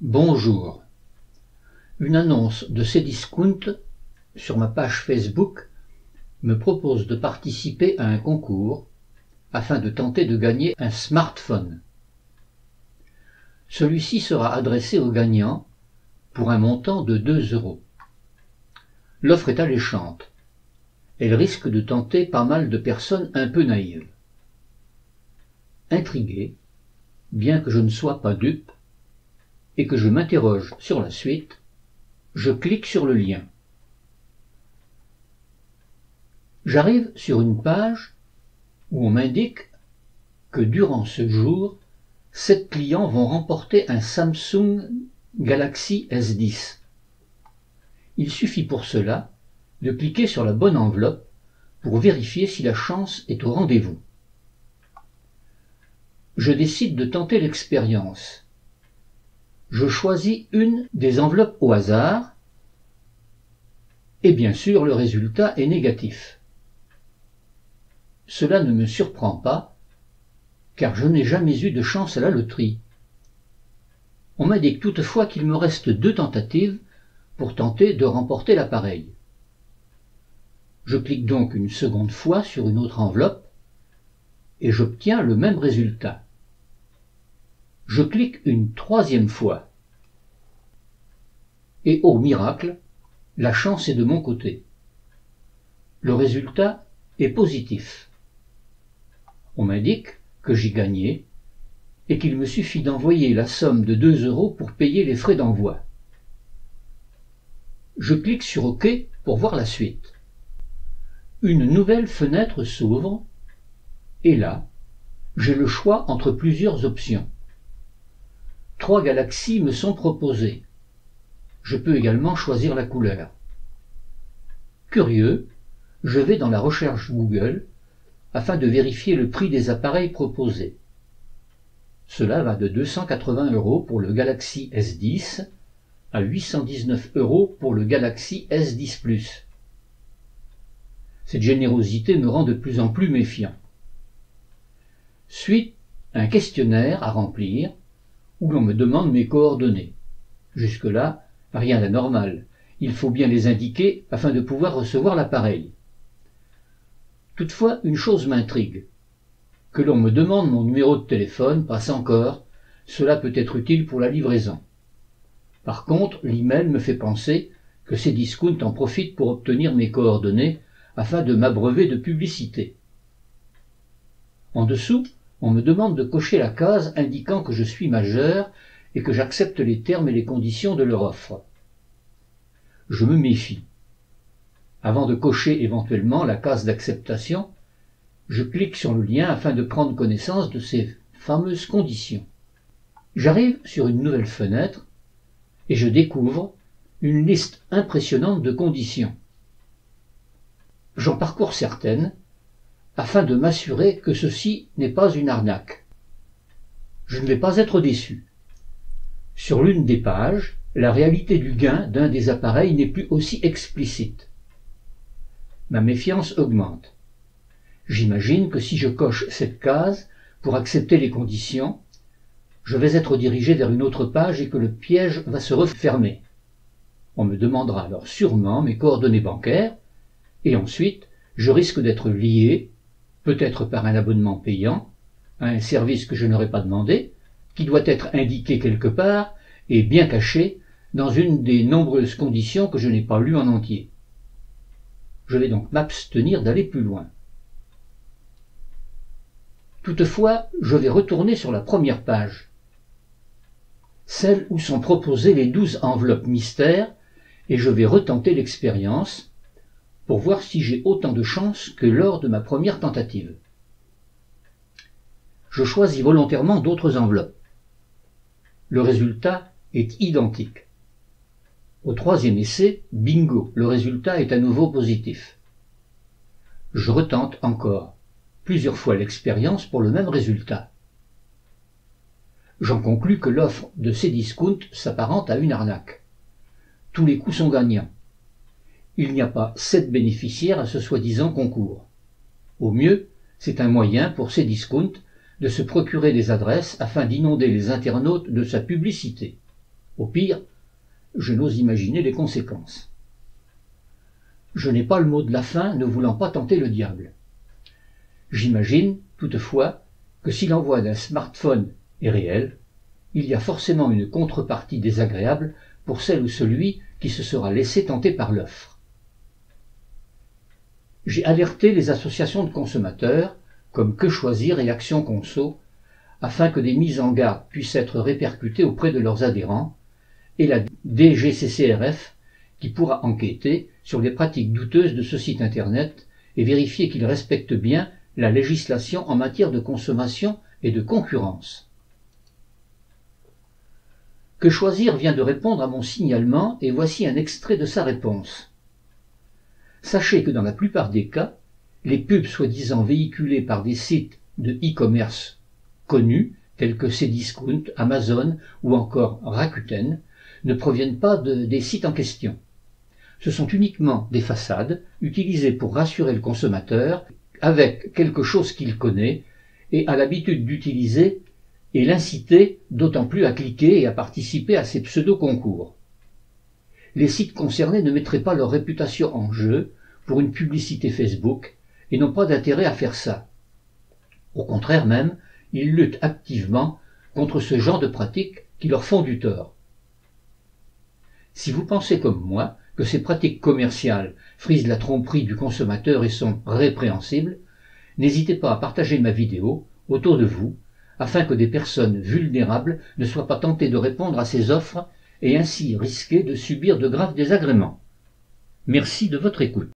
Bonjour. Une annonce de Cdiscount sur ma page Facebook me propose de participer à un concours afin de tenter de gagner un smartphone. Celui-ci sera adressé aux gagnants pour un montant de 2 €. L'offre est alléchante. Elle risque de tenter pas mal de personnes un peu naïves. Intrigué, bien que je ne sois pas dupe, et que je m'interroge sur la suite, je clique sur le lien. J'arrive sur une page où on m'indique que durant ce jour, 7 clients vont remporter un Samsung Galaxy S10. Il suffit pour cela de cliquer sur la bonne enveloppe pour vérifier si la chance est au rendez-vous. Je décide de tenter l'expérience. Je choisis une des enveloppes au hasard et bien sûr le résultat est négatif. Cela ne me surprend pas car je n'ai jamais eu de chance à la loterie. On m'indique toutefois qu'il me reste 2 tentatives pour tenter de remporter l'appareil. Je clique donc une seconde fois sur une autre enveloppe et j'obtiens le même résultat. Je clique une 3e fois. Et oh miracle, la chance est de mon côté. Le résultat est positif. On m'indique que j'ai gagné et qu'il me suffit d'envoyer la somme de 2 € pour payer les frais d'envoi. Je clique sur OK pour voir la suite. Une nouvelle fenêtre s'ouvre et là, j'ai le choix entre plusieurs options. 3 galaxies me sont proposées. Je peux également choisir la couleur. Curieux, je vais dans la recherche Google afin de vérifier le prix des appareils proposés. Cela va de 280 € pour le Galaxy S10 à 819 € pour le Galaxy S10 Plus. Cette générosité me rend de plus en plus méfiant. Suit un questionnaire à remplir où l'on me demande mes coordonnées. Jusque-là, rien d'anormal. Il faut bien les indiquer afin de pouvoir recevoir l'appareil. Toutefois, une chose m'intrigue. Que l'on me demande mon numéro de téléphone passe encore, cela peut être utile pour la livraison. Par contre, l'email me fait penser que Cdiscount en profite pour obtenir mes coordonnées afin de m'abreuver de publicité. En dessous, on me demande de cocher la case indiquant que je suis majeur et que j'accepte les termes et les conditions de leur offre. Je me méfie. Avant de cocher éventuellement la case d'acceptation, je clique sur le lien afin de prendre connaissance de ces fameuses conditions. J'arrive sur une nouvelle fenêtre et je découvre une liste impressionnante de conditions. J'en parcours certaines afin de m'assurer que ceci n'est pas une arnaque. Je ne vais pas être déçu. Sur l'une des pages, la réalité du gain d'un des appareils n'est plus aussi explicite. Ma méfiance augmente. J'imagine que si je coche cette case pour accepter les conditions, je vais être dirigé vers une autre page et que le piège va se refermer. On me demandera alors sûrement mes coordonnées bancaires et ensuite je risque d'être lié, peut-être par un abonnement payant, à un service que je n'aurais pas demandé, qui doit être indiqué quelque part et bien caché dans une des nombreuses conditions que je n'ai pas lues en entier. Je vais donc m'abstenir d'aller plus loin. Toutefois, je vais retourner sur la première page, celle où sont proposées les 12 enveloppes mystères, et je vais retenter l'expérience pour voir si j'ai autant de chance que lors de ma première tentative. Je choisis volontairement d'autres enveloppes. Le résultat est identique. Au 3e essai, bingo, le résultat est à nouveau positif. Je retente encore plusieurs fois l'expérience pour le même résultat. J'en conclus que l'offre de Cdiscount s'apparente à une arnaque. Tous les coups sont gagnants. Il n'y a pas 7 bénéficiaires à ce soi-disant concours. Au mieux, c'est un moyen pour Cdiscount de se procurer des adresses afin d'inonder les internautes de sa publicité. Au pire, je n'ose imaginer les conséquences. Je n'ai pas le mot de la fin, ne voulant pas tenter le diable. J'imagine, toutefois, que si l'envoi d'un smartphone est réel, il y a forcément une contrepartie désagréable pour celle ou celui qui se sera laissé tenter par l'offre. J'ai alerté les associations de consommateurs, comme Que Choisir et Action Conso, afin que des mises en garde puissent être répercutées auprès de leurs adhérents, et la DGCCRF qui pourra enquêter sur les pratiques douteuses de ce site internet et vérifier qu'il respecte bien la législation en matière de consommation et de concurrence. Que Choisir vient de répondre à mon signalement et voici un extrait de sa réponse. Sachez que dans la plupart des cas, les pubs soi-disant véhiculées par des sites de e-commerce connus tels que Cdiscount, Amazon ou encore Rakuten ne proviennent pas des sites en question. Ce sont uniquement des façades utilisées pour rassurer le consommateur avec quelque chose qu'il connaît et a l'habitude d'utiliser et l'inciter d'autant plus à cliquer et à participer à ces pseudo-concours. Les sites concernés ne mettraient pas leur réputation en jeu pour une publicité Facebook et n'ont pas d'intérêt à faire ça. Au contraire même, ils luttent activement contre ce genre de pratiques qui leur font du tort. Si vous pensez comme moi que ces pratiques commerciales frisent la tromperie du consommateur et sont répréhensibles, n'hésitez pas à partager ma vidéo autour de vous afin que des personnes vulnérables ne soient pas tentées de répondre à ces offres et ainsi risquer de subir de graves désagréments. Merci de votre écoute.